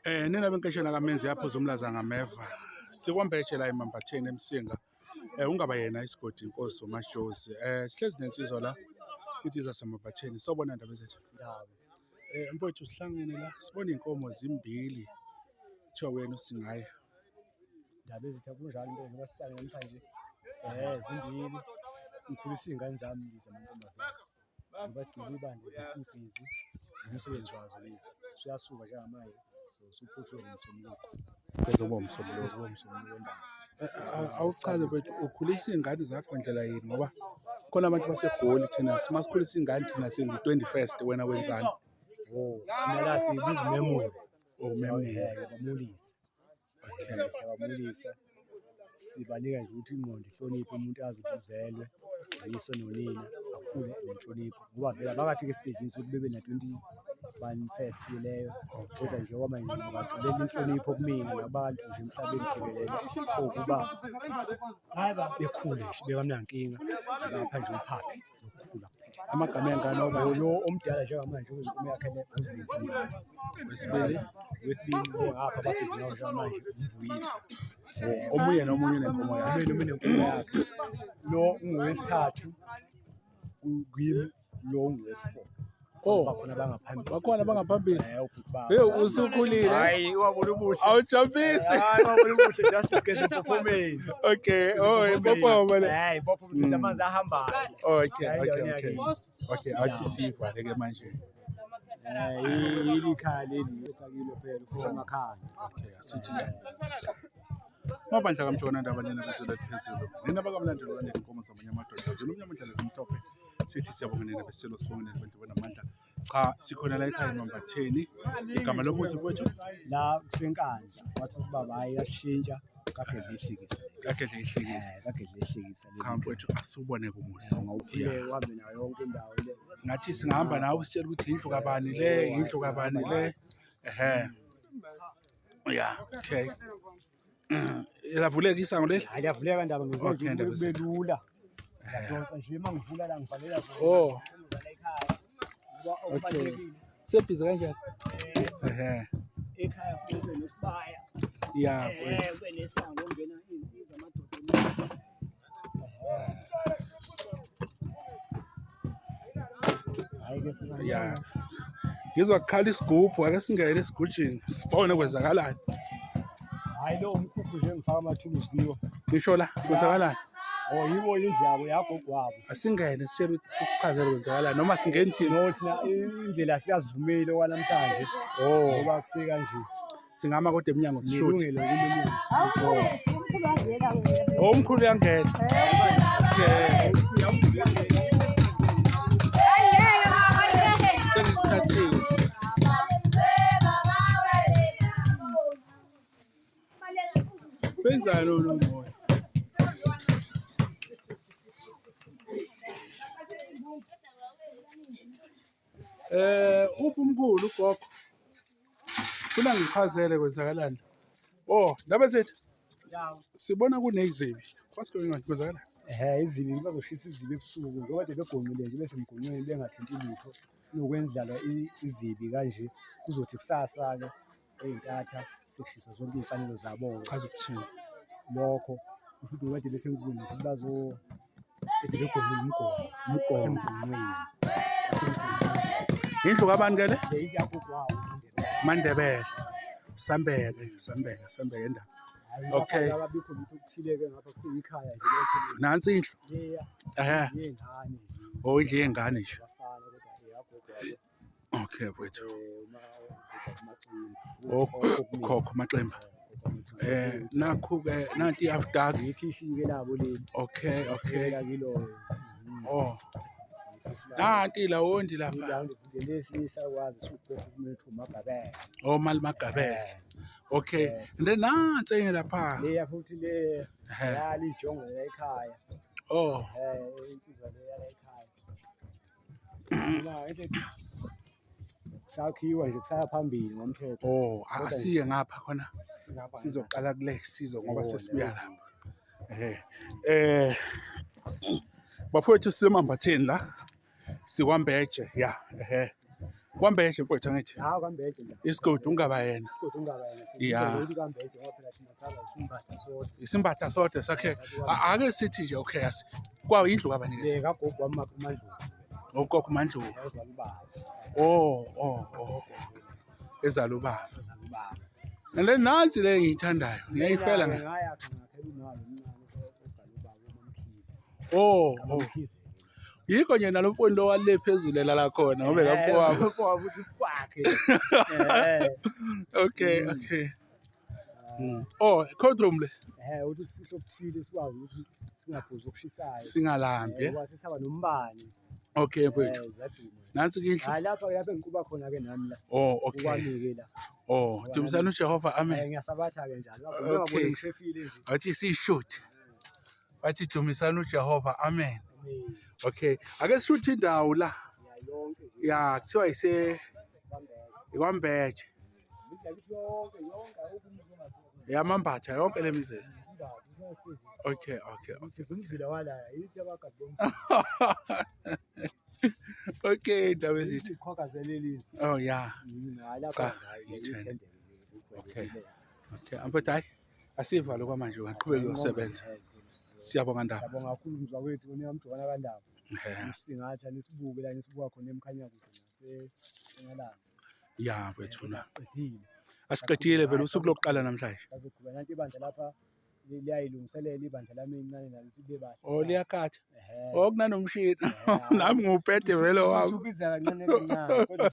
Nina benkeshana kamenzi yaphuza umlaza ngameva sikwambeje la eMambatheni eMsinga ungaba yena isigodi inkosi uMajozi sihlezi nensizwa la insizwa saMambatheni sawubona ndaba zethu mfowethu sihlangene la sibona inkomo zimbili kuthiwa wena usingaye ndaba ezithi akunjalo into ngoba sihlale namhlanje zimbili ngikhulisa iy'ngane zami zamantombazane ngoba sigcina ibandla lesibhizi umsebenzi wazo lezi suyasuka njengamanje so suphuthwe ngumsombuluko awuchaze mfowethu ukhulisa iy'ngane zakho ndlela yini ngoba khona abantu baseGoli thina masikhulisa iy'ngane thina senza i-21st wena wenzani thina la siyibiza umemori siyabamulisa sibanika nje ukuthi ingqondo ihloniphe umuntu azi ukuthi uzelwe ayiso nonina akhule nenhlonipho ngoba vele abakafika esitejini sokuthi bebe na-21st leyo kodwa nje kwamanje bacelela inhlonipho kumina nabantu nje emhlabeni jikelele ukuba bekhule nje bekamnankinga ngapha nje uphaphi nokukhula kuphela amagama engane lo omdala njengamanje yakhe uzisa wesibili ngapha babhizi nawo njengamanje umvuyisa omunye nomunye nenkomo yakhe nomunye nenkomo yakhe lo ungowesithathu kimi lo ungowesifo bakhona abangaphambili usukhulile hayi wabona ubuhle awujabulisi wabona ubuhle just get performance okay impopho le impopho umsinde amanzi ahambayo okay athi sivale ke manje ikhaya leli esakilo phela ufisha amakhaya okay asithi mabandla kamjona ndaba nina beselethu phezulu nina bakamlandeli wanenkomo zamanye amadoda zolunye amandla zimhlophe sithi siyabonga nina beselo sibonga nina bandle bonamandla cha sikhona la ekhaya eMambatheni igama lomuzi mfowethu la kusenkandla wathi ubaba hayi yashintsha kakhe dlehlekisa cha mfowethu asubone kumuzi ngawuphile uhambe nayo yonke indawo le ngathi singahamba nawe usitshela ukuthi indlu kabani le yeah okay iyavuleka isango leli ayavuleka ndaba ngizothi kube lula yadonsa nje mangivula la ngivalela okay sebhizi kanjani ekhaya kube nosibaya kube nesango ongena insizwa amadoda yeah ngizwa kukhala isigubhu ake singene esigujini sibone kwenzakalani hayi lo umkhukhu nje ngifaka amathuluzi kiwo ngisho la kwenzakalani yibo indlabo yagogwabo asingene sitshela ukuthi sichazele kwenzakalani noma singeni thina thina indlela sikazivumile okwanamhlanje ngoba kuseka nje singama kodwa eminyango sishuthi umkhulu yangena sengithathiwe benzani lo moya umkhulu ugogo funa ngichazele kwenzakalani ndaba zethu sibona kunezibi kwasikhona kwenzakalani izibi bazoshisa izibi ebusuku ngoba kade begonqile nje bese mgonqweni bengathinti lutho nokwendlala izibi kanje kuzothi kusasa-ke ey'ntatha sekushisa zonke iy'fanelo zabo chaza ukuthini lokho kusho ukuthi kade besenkulu ukuthi kade begonqile umgonqweni indlu kabani ke le yagogwawo Mandebele Sambeke indaba okay ababikho lutho okuthile-ke ngapha kuseyikhaya nje nansi indlu yengane indlu yengane nje okay mfowethu ukhokho Maxemba nakhu-ke nanti i-after ikhishike labo leli okay nanti lawondi lapha lesi sakwazi sukhokho kumethu Magabele mali Magabele okay then nansi enye lapha leya futhi le yali ijongo la ekhaya insizwa le yala ekhaya sakhiwa nje kusaya phambili ngomthetho asiye ngapha khona sizoqala kule sizo ngoba sesibuya lapha bafowethu sisemambatheni la sikwambeje Kwambeje mfowethu angithi. Hawu kaMbeje la. Isigodi ungaba yena. Isigodi ungaba yena. Ya. Sithi kaMbeje ngoba phela thina saba isimbatha sodwa. Isimbatha sodwa sakhe. Ake sithi nje okay yasi. Kwawo indlu kabanike. Le kagogo wami uMandlovu. Ugogo uMandlovu. Ezala ubaba. Oh. Ezala ubaba. Ezala ubaba. Le nansi le ngiyithandayo. Ngiyayifela nga. Ngaya ngaphela unalo umncane ogala ubaba uMkhize. Oh. uMkhize. Yikho nje nalomfundo wale phezulu la khona ngobe lapho wabo. Lapho uthi kwakhe. Okay. Oh, courtroom le. Uthi kusifihlo okuthile sikwazi ukuthi singaphuzi okushisayo. Singalambi. Ngoba sisaba nombani. Okay mfowethu. Zaduma. Nansi indlu. Hayi lapha engiquba khona ke nami la. Oh, okay. Ukwamike la. Oh, dumisana uJehova amen. Ngiyasabatha ke njalo. Ngingaboni ngishefile nje. Wathi sishoot. Wathi dumisana uJehova amen. Amen. Okay. Ake sishuthe indawo la. Yonke nje. Ya, kuthiwa ikwambeje. Yonke Yamambatha yonke lemizela. Okay. Umzila wala yithi abagadi Okay, ndaba ezithi. Iqhakazelelizwe. Oh yeah. Lapha Okay. Amfethu hayi. Asiva lo kwamanje ungaqhubeka uyosebenza. Siyabonga ndaba. Siyabonga kakhulu umzwa wethu oniyamjona kandaba. Singatha nisibuke la nisibuka khona emkhanya kude naseNgalanga. Ya mfethu na. Qedile. Asiqedile vele usuku lokuqala namhlanje. Bazoqhubeka nanti ibandla lapha liyayilungiselela ibandla lami elincane nalo ukuthi libe bahle. Oh liyakhatha. Oh kunanomshini. Nami nguphethe vele wami. Ukuzala kancane kancane.